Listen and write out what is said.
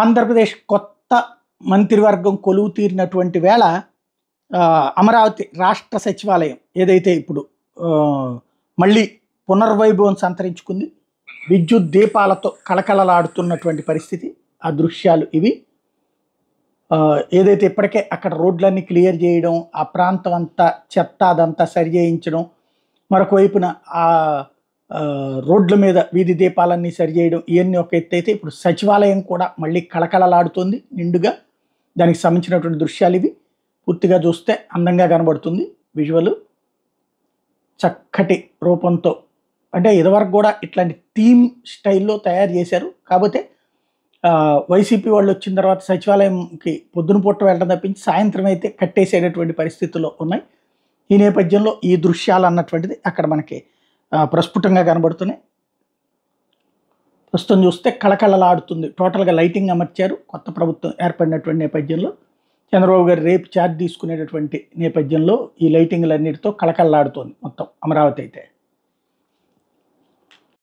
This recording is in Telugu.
ఆంధ్రప్రదేశ్ కొత్త మంత్రివర్గం కొలువు తీరినటువంటి వేళ అమరావతి రాష్ట్ర సచివాలయం ఏదైతే ఇప్పుడు మళ్ళీ పునర్వైభవం సంతరించుకుంది. విద్యుత్ దీపాలతో కళకళలాడుతున్నటువంటి పరిస్థితి. ఆ దృశ్యాలు ఇవి. ఏదైతే ఇప్పటికే అక్కడ రోడ్లన్నీ క్లియర్ చేయడం, ఆ ప్రాంతం అంతా చెత్త అదంతా సరి చేయించడం, మరొక వైపున ఆ రోడ్ల మీద వీధి దీపాలన్నీ సరిచేయడం, ఇవన్నీ ఒక ఎత్తు అయితే ఇప్పుడు సచివాలయం కూడా మళ్ళీ కళకళలాడుతుంది నిండుగా. దానికి సంబంధించినటువంటి దృశ్యాలు ఇవి. పూర్తిగా చూస్తే అందంగా కనబడుతుంది విజువల్. చక్కటి రూపంతో, అంటే ఇదివరకు కూడా ఇట్లాంటి థీమ్ స్టైల్లో తయారు చేశారు. కాకపోతే వైసీపీ వాళ్ళు వచ్చిన తర్వాత సచివాలయంకి పొద్దున పూట వెళ్ళడం తప్పించి సాయంత్రం అయితే కట్టేసేటటువంటి పరిస్థితుల్లో ఉన్నాయి. ఈ నేపథ్యంలో ఈ దృశ్యాలు అన్నటువంటిది అక్కడ మనకి ప్రస్ఫుటంగా కనబడుతున్నాయి. ప్రస్తుతం చూస్తే కళకళలాడుతుంది. టోటల్గా లైటింగ్ అమర్చారు కొత్త ప్రభుత్వం ఏర్పడినటువంటి నేపథ్యంలో. చంద్రబాబు గారు రేపు ఛార్జ్ తీసుకునేటటువంటి నేపథ్యంలో ఈ లైటింగ్లన్నిటితో కళకళలాడుతోంది మొత్తం అమరావతి అయితే.